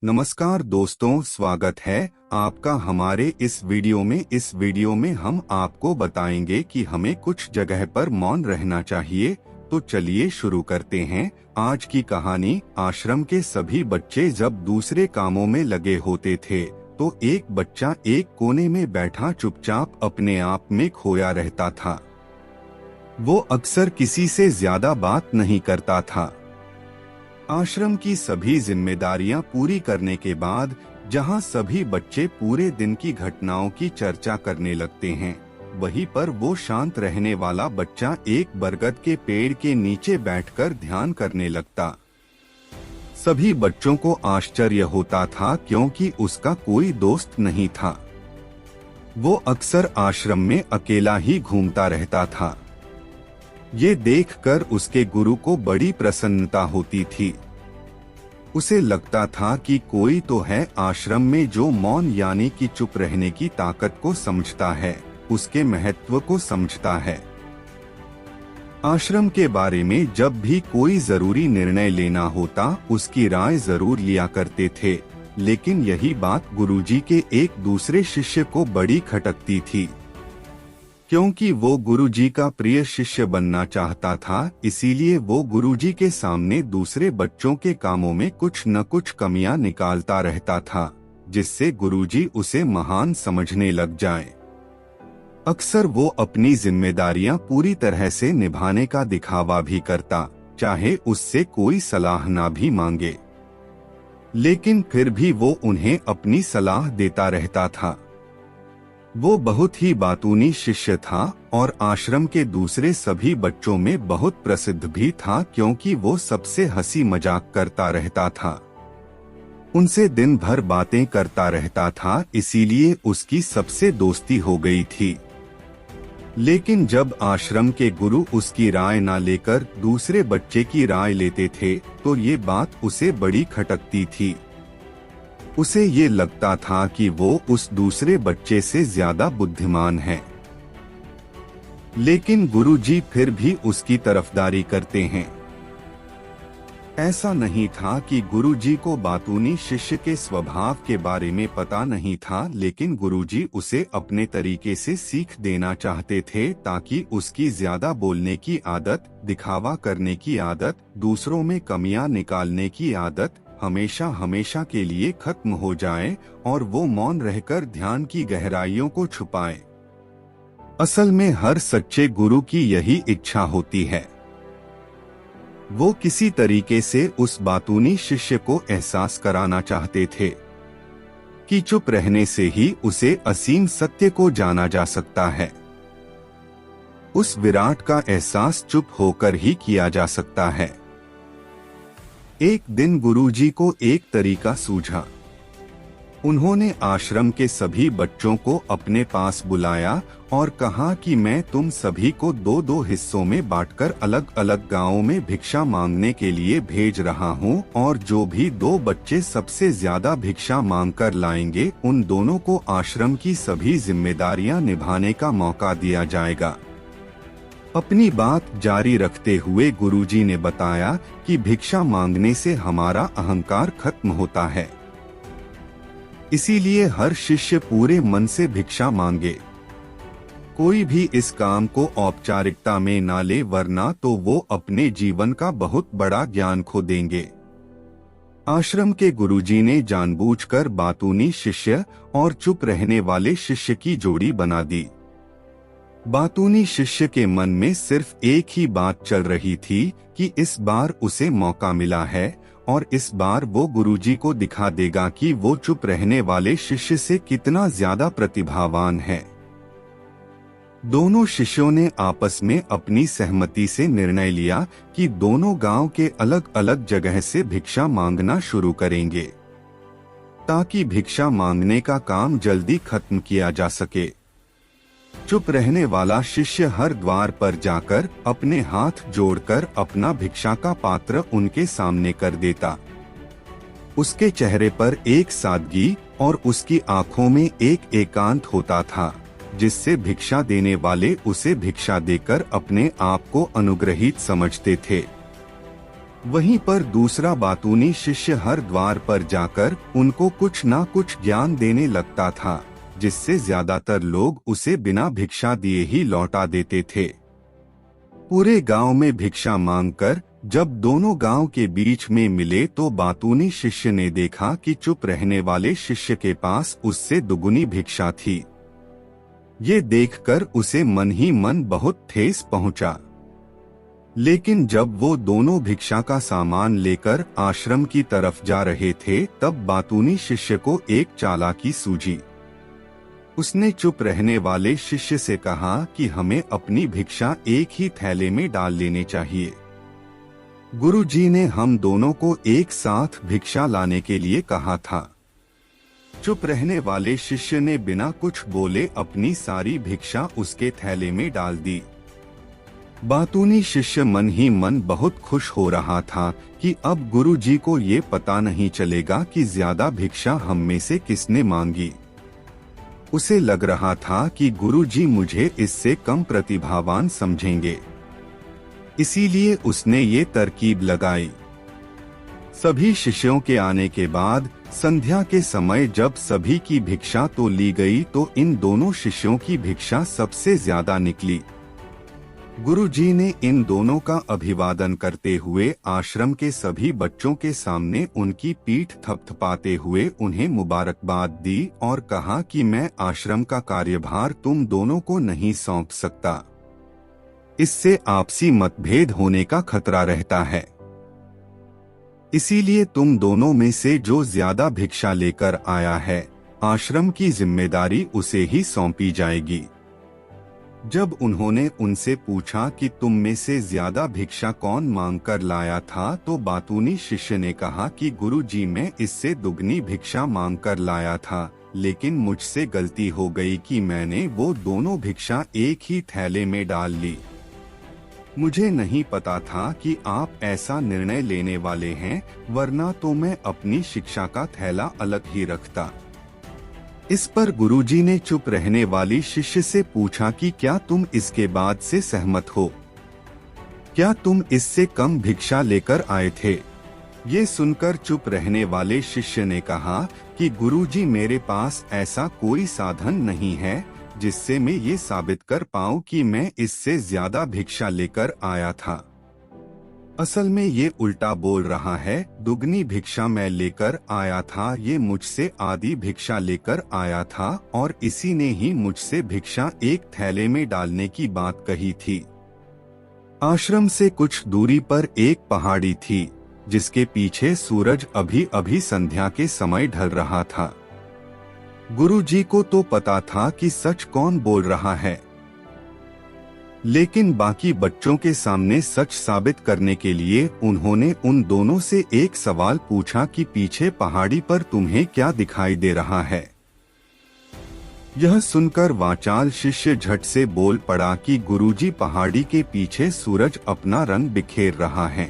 नमस्कार दोस्तों, स्वागत है आपका हमारे इस वीडियो में हम आपको बताएंगे कि हमें कुछ जगह पर मौन रहना चाहिए। तो चलिए शुरू करते हैं। आज की कहानी। आश्रम के सभी बच्चे जब दूसरे कामों में लगे होते थे तो एक बच्चा एक कोने में बैठा चुपचाप अपने आप में खोया रहता था। वो अक्सर किसी से ज्यादा बात नहीं करता था। आश्रम की सभी जिम्मेदारियां पूरी करने के बाद जहां सभी बच्चे पूरे दिन की घटनाओं की चर्चा करने लगते हैं, वहीं पर वो शांत रहने वाला बच्चा एक बरगद के पेड़ के नीचे बैठकर ध्यान करने लगता। सभी बच्चों को आश्चर्य होता था क्योंकि उसका कोई दोस्त नहीं था। वो अक्सर आश्रम में अकेला ही घूमता रहता था। ये देखकर उसके गुरु को बड़ी प्रसन्नता होती थी। उसे लगता था कि कोई तो है आश्रम में जो मौन यानी कि चुप रहने की ताकत को समझता है, उसके महत्व को समझता है। आश्रम के बारे में जब भी कोई जरूरी निर्णय लेना होता, उसकी राय जरूर लिया करते थे, लेकिन यही बात गुरुजी के एक दूसरे शिष्य को बड़ी खटकती थी। क्योंकि वो गुरुजी का प्रिय शिष्य बनना चाहता था, इसीलिए वो गुरुजी के सामने दूसरे बच्चों के कामों में कुछ न कुछ कमियां निकालता रहता था, जिससे गुरुजी उसे महान समझने लग जाए। अक्सर वो अपनी जिम्मेदारियां पूरी तरह से निभाने का दिखावा भी करता, चाहे उससे कोई सलाह ना भी मांगे, लेकिन फिर भी वो उन्हें अपनी सलाह देता रहता था। वो बहुत ही बातूनी शिष्य था और आश्रम के दूसरे सभी बच्चों में बहुत प्रसिद्ध भी था, क्योंकि वो सबसे हंसी मजाक करता रहता था। उनसे दिन भर बातें करता रहता था, इसीलिए उसकी सबसे दोस्ती हो गई थी। लेकिन जब आश्रम के गुरु उसकी राय ना लेकर दूसरे बच्चे की राय लेते थे तो ये बात उसे बड़ी खटकती थी। उसे ये लगता था कि वो उस दूसरे बच्चे से ज्यादा बुद्धिमान है, लेकिन गुरुजी फिर भी उसकी तरफदारी करते हैं। ऐसा नहीं था कि गुरुजी को बातूनी शिष्य के स्वभाव के बारे में पता नहीं था, लेकिन गुरुजी उसे अपने तरीके से सीख देना चाहते थे ताकि उसकी ज्यादा बोलने की आदत, दिखावा करने की आदत, दूसरों में कमियां निकालने की आदत हमेशा के लिए खत्म हो जाए और वो मौन रहकर ध्यान की गहराइयों को छुपाए। असल में हर सच्चे गुरु की यही इच्छा होती है। वो किसी तरीके से उस बातूनी शिष्य को एहसास कराना चाहते थे कि चुप रहने से ही उसे असीम सत्य को जाना जा सकता है। उस विराट का एहसास चुप होकर ही किया जा सकता है। एक दिन गुरुजी को एक तरीका सूझा। उन्होंने आश्रम के सभी बच्चों को अपने पास बुलाया और कहा कि मैं तुम सभी को दो दो हिस्सों में बांटकर अलग अलग गांवों में भिक्षा मांगने के लिए भेज रहा हूं, और जो भी दो बच्चे सबसे ज्यादा भिक्षा मांगकर लाएंगे, उन दोनों को आश्रम की सभी जिम्मेदारियां निभाने का मौका दिया जाएगा। अपनी बात जारी रखते हुए गुरुजी ने बताया कि भिक्षा मांगने से हमारा अहंकार खत्म होता है, इसीलिए हर शिष्य पूरे मन से भिक्षा मांगे। कोई भी इस काम को औपचारिकता में ना ले, वरना तो वो अपने जीवन का बहुत बड़ा ज्ञान खो देंगे। आश्रम के गुरुजी ने जानबूझकर बातूनी शिष्य और चुप रहने वाले शिष्य की जोड़ी बना दी। बातूनी शिष्य के मन में सिर्फ एक ही बात चल रही थी कि इस बार उसे मौका मिला है और इस बार वो गुरुजी को दिखा देगा कि वो चुप रहने वाले शिष्य से कितना ज्यादा प्रतिभावान है। दोनों शिष्यों ने आपस में अपनी सहमति से निर्णय लिया कि दोनों गांव के अलग अलग जगह से भिक्षा मांगना शुरू करेंगे, ताकि भिक्षा मांगने का काम जल्दी खत्म किया जा सके। चुप रहने वाला शिष्य हर द्वार पर जाकर अपने हाथ जोड़कर अपना भिक्षा का पात्र उनके सामने कर देता। उसके चेहरे पर एक सादगी और उसकी आंखों में एक एकांत होता था, जिससे भिक्षा देने वाले उसे भिक्षा देकर अपने आप को अनुग्रहित समझते थे। वहीं पर दूसरा बातूनी शिष्य हर द्वार पर जाकर उनको कुछ ना कुछ ज्ञान देने लगता था, जिससे ज्यादातर लोग उसे बिना भिक्षा दिए ही लौटा देते थे। पूरे गांव में भिक्षा मांगकर जब दोनों गांव के बीच में मिले तो बातूनी शिष्य ने देखा कि चुप रहने वाले शिष्य के पास उससे दुगुनी भिक्षा थी। ये देखकर उसे मन ही मन बहुत ठेस पहुंचा। लेकिन जब वो दोनों भिक्षा का सामान लेकर आश्रम की तरफ जा रहे थे तब बातूनी शिष्य को एक चालाकी सूझी। उसने चुप रहने वाले शिष्य से कहा कि हमें अपनी भिक्षा एक ही थैले में डाल लेने चाहिए। गुरुजी ने हम दोनों को एक साथ भिक्षा लाने के लिए कहा था। चुप रहने वाले शिष्य ने बिना कुछ बोले अपनी सारी भिक्षा उसके थैले में डाल दी। बातूनी शिष्य मन ही मन बहुत खुश हो रहा था कि अब गुरुजी को ये पता नहीं चलेगा कि ज्यादा भिक्षा हम में से किसने मांगी। उसे लग रहा था कि गुरुजी मुझे इससे कम प्रतिभावान समझेंगे, इसीलिए उसने ये तरकीब लगाई। सभी शिष्यों के आने के बाद संध्या के समय जब सभी की भिक्षा तो ली गई तो इन दोनों शिष्यों की भिक्षा सबसे ज्यादा निकली। गुरुजी ने इन दोनों का अभिवादन करते हुए आश्रम के सभी बच्चों के सामने उनकी पीठ थपथपाते हुए उन्हें मुबारकबाद दी और कहा कि मैं आश्रम का कार्यभार तुम दोनों को नहीं सौंप सकता। इससे आपसी मतभेद होने का खतरा रहता है। इसीलिए तुम दोनों में से जो ज्यादा भिक्षा लेकर आया है, आश्रम की जिम्मेदारी उसे ही सौंपी जाएगी। जब उन्होंने उनसे पूछा कि तुम में से ज्यादा भिक्षा कौन मांग कर लाया था तो बातूनी शिष्य ने कहा कि गुरुजी मैं इससे दुगनी भिक्षा मांग कर लाया था, लेकिन मुझसे गलती हो गई कि मैंने वो दोनों भिक्षा एक ही थैले में डाल ली। मुझे नहीं पता था कि आप ऐसा निर्णय लेने वाले हैं, वरना तो मैं अपनी शिक्षा का थैला अलग ही रखता। इस पर गुरुजी ने चुप रहने वाली शिष्य से पूछा कि क्या तुम इसके बाद से सहमत हो? क्या तुम इससे कम भिक्षा लेकर आए थे? ये सुनकर चुप रहने वाले शिष्य ने कहा कि गुरुजी मेरे पास ऐसा कोई साधन नहीं है जिससे मैं ये साबित कर पाऊं कि मैं इससे ज्यादा भिक्षा लेकर आया था। असल में ये उल्टा बोल रहा है, दुगनी भिक्षा मैं लेकर आया था, ये मुझसे आधी भिक्षा लेकर आया था और इसी ने ही मुझसे भिक्षा एक थैले में डालने की बात कही थी। आश्रम से कुछ दूरी पर एक पहाड़ी थी जिसके पीछे सूरज अभी अभी संध्या के समय ढल रहा था। गुरुजी को तो पता था कि सच कौन बोल रहा है, लेकिन बाकी बच्चों के सामने सच साबित करने के लिए उन्होंने उन दोनों से एक सवाल पूछा कि पीछे पहाड़ी पर तुम्हें क्या दिखाई दे रहा है? यह सुनकर वाचाल शिष्य झट से बोल पड़ा कि गुरुजी पहाड़ी के पीछे सूरज अपना रंग बिखेर रहा है।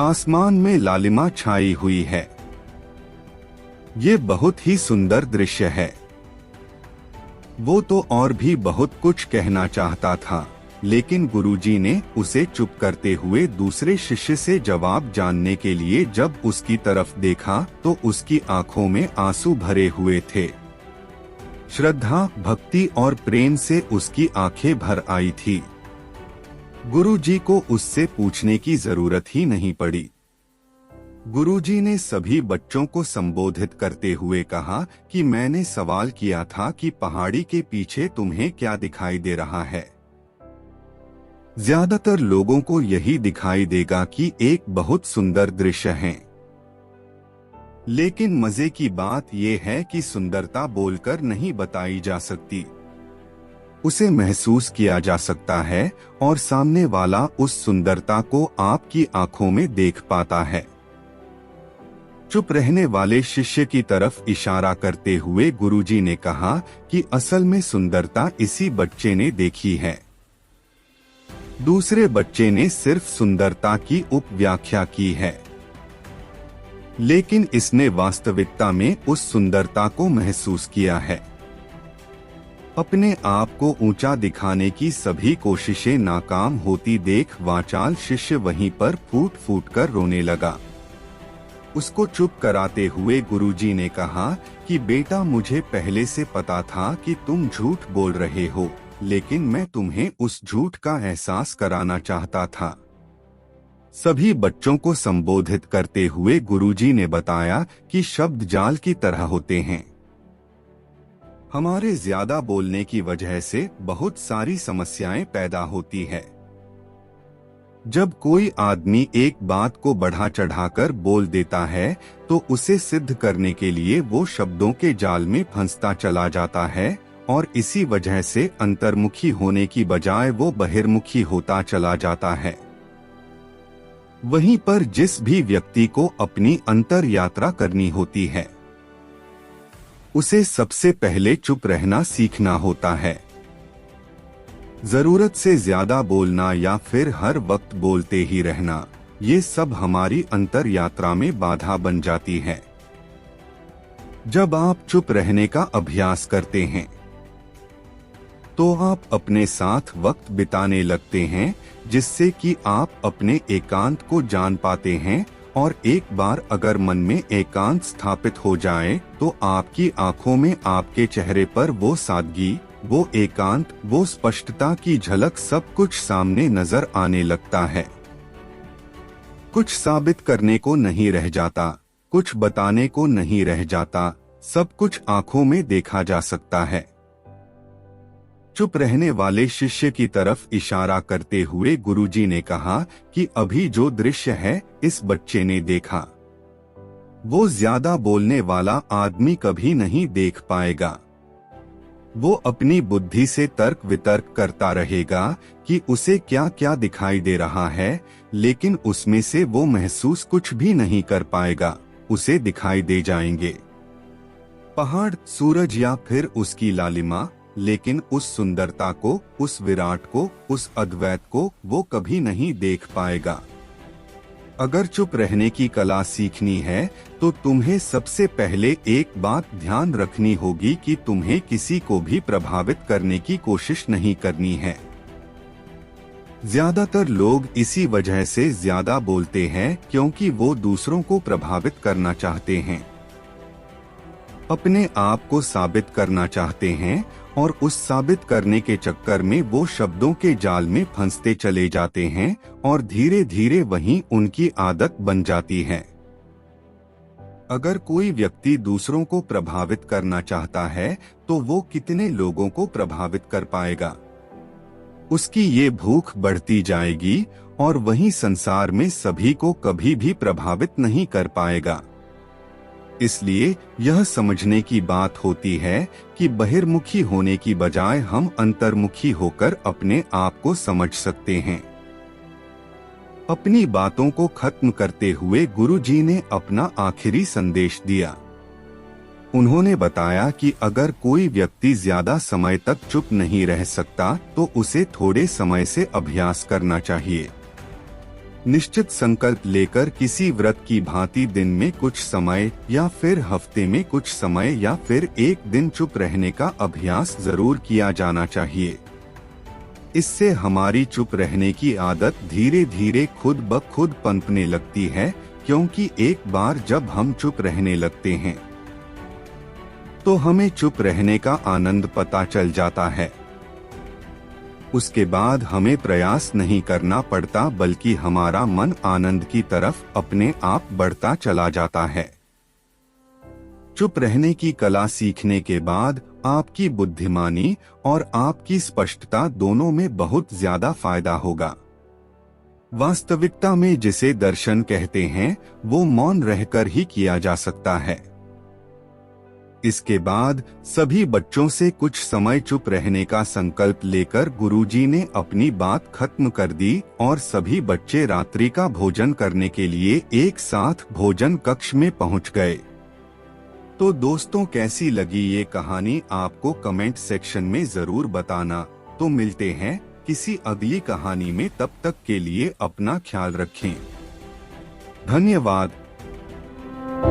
आसमान में लालिमा छाई हुई है। ये बहुत ही सुंदर दृश्य है। वो तो और भी बहुत कुछ कहना चाहता था, लेकिन गुरुजी ने उसे चुप करते हुए दूसरे शिष्य से जवाब जानने के लिए जब उसकी तरफ देखा तो उसकी आंखों में आंसू भरे हुए थे। श्रद्धा, भक्ति और प्रेम से उसकी आंखें भर आई थी। गुरुजी को उससे पूछने की जरूरत ही नहीं पड़ी। गुरुजी ने सभी बच्चों को संबोधित करते हुए कहा कि मैंने सवाल किया था कि पहाड़ी के पीछे तुम्हें क्या दिखाई दे रहा है। ज्यादातर लोगों को यही दिखाई देगा कि एक बहुत सुंदर दृश्य है, लेकिन मजे की बात यह है कि सुंदरता बोलकर नहीं बताई जा सकती, उसे महसूस किया जा सकता है और सामने वाला उस सुंदरता को आपकी आंखों में देख पाता है। चुप रहने वाले शिष्य की तरफ इशारा करते हुए गुरुजी ने कहा कि असल में सुंदरता इसी बच्चे ने देखी है। दूसरे बच्चे ने सिर्फ सुंदरता की उपव्याख्या की है, लेकिन इसने वास्तविकता में उस सुंदरता को महसूस किया है। अपने आप को ऊंचा दिखाने की सभी कोशिशें नाकाम होती देख वाचाल शिष्य वहीं पर फूट फूट कर रोने लगा। उसको चुप कराते हुए गुरुजी ने कहा कि बेटा, मुझे पहले से पता था कि तुम झूठ बोल रहे हो, लेकिन मैं तुम्हें उस झूठ का एहसास कराना चाहता था। सभी बच्चों को संबोधित करते हुए गुरुजी ने बताया कि शब्द जाल की तरह होते हैं। हमारे ज्यादा बोलने की वजह से बहुत सारी समस्याएं पैदा होती है। जब कोई आदमी एक बात को बढ़ा चढ़ाकर बोल देता है तो उसे सिद्ध करने के लिए वो शब्दों के जाल में फंसता चला जाता है और इसी वजह से अंतर्मुखी होने की बजाय वो बहिर्मुखी होता चला जाता है। वहीं पर जिस भी व्यक्ति को अपनी अंतर यात्रा करनी होती है उसे सबसे पहले चुप रहना सीखना होता है। जरूरत से ज्यादा बोलना या फिर हर वक्त बोलते ही रहना, ये सब हमारी अंतर यात्रा में बाधा बन जाती है। जब आप चुप रहने का अभ्यास करते हैं तो आप अपने साथ वक्त बिताने लगते हैं, जिससे कि आप अपने एकांत को जान पाते हैं और एक बार अगर मन में एकांत स्थापित हो जाए तो आपकी आंखों में, आपके चेहरे पर वो सादगी, वो एकांत, वो स्पष्टता की झलक सब कुछ सामने नजर आने लगता है। कुछ साबित करने को नहीं रह जाता, कुछ बताने को नहीं रह जाता, सब कुछ आंखों में देखा जा सकता है। चुप रहने वाले शिष्य की तरफ इशारा करते हुए गुरुजी ने कहा कि अभी जो दृश्य है इस बच्चे ने देखा, वो ज्यादा बोलने वाला आदमी कभी नहीं देख पाएगा। वो अपनी बुद्धि से तर्क वितर्क करता रहेगा कि उसे क्या क्या दिखाई दे रहा है, लेकिन उसमें से वो महसूस कुछ भी नहीं कर पाएगा। उसे दिखाई दे जाएंगे पहाड़, सूरज या फिर उसकी लालिमा, लेकिन उस सुंदरता को, उस विराट को, उस अद्वैत को वो कभी नहीं देख पाएगा। अगर चुप रहने की कला सीखनी है तो तुम्हें सबसे पहले एक बात ध्यान रखनी होगी कि तुम्हें किसी को भी प्रभावित करने की कोशिश नहीं करनी है। ज्यादातर लोग इसी वजह से ज्यादा बोलते हैं क्योंकि वो दूसरों को प्रभावित करना चाहते हैं, अपने आप को साबित करना चाहते हैं और उस साबित करने के चक्कर में वो शब्दों के जाल में फंसते चले जाते हैं और धीरे धीरे वहीं उनकी आदत बन जाती है। अगर कोई व्यक्ति दूसरों को प्रभावित करना चाहता है तो वो कितने लोगों को प्रभावित कर पाएगा? उसकी ये भूख बढ़ती जाएगी और वहीं संसार में सभी को कभी भी प्रभावित नहीं कर पाएगा। इसलिए यह समझने की बात होती है कि बहिर्मुखी होने की बजाय हम अंतर्मुखी होकर अपने आप को समझ सकते हैं। अपनी बातों को खत्म करते हुए गुरुजी ने अपना आखिरी संदेश दिया। उन्होंने बताया कि अगर कोई व्यक्ति ज्यादा समय तक चुप नहीं रह सकता तो उसे थोड़े समय से अभ्यास करना चाहिए। निश्चित संकल्प लेकर किसी व्रत की भांति दिन में कुछ समय या फिर हफ्ते में कुछ समय या फिर एक दिन चुप रहने का अभ्यास जरूर किया जाना चाहिए। इससे हमारी चुप रहने की आदत धीरे धीरे खुद ब खुद पनपने लगती है, क्योंकि एक बार जब हम चुप रहने लगते हैं तो हमें चुप रहने का आनंद पता चल जाता है। उसके बाद हमें प्रयास नहीं करना पड़ता, बल्कि हमारा मन आनंद की तरफ अपने आप बढ़ता चला जाता है। चुप रहने की कला सीखने के बाद आपकी बुद्धिमानी और आपकी स्पष्टता दोनों में बहुत ज्यादा फायदा होगा। वास्तविकता में जिसे दर्शन कहते हैं वो मौन रहकर ही किया जा सकता है। इसके बाद सभी बच्चों से कुछ समय चुप रहने का संकल्प लेकर गुरुजी ने अपनी बात खत्म कर दी और सभी बच्चे रात्रि का भोजन करने के लिए एक साथ भोजन कक्ष में पहुंच गए। तो दोस्तों, कैसी लगी ये कहानी आपको कमेंट सेक्शन में जरूर बताना। तो मिलते हैं किसी अगली कहानी में, तब तक के लिए अपना ख्याल रखें। धन्यवाद।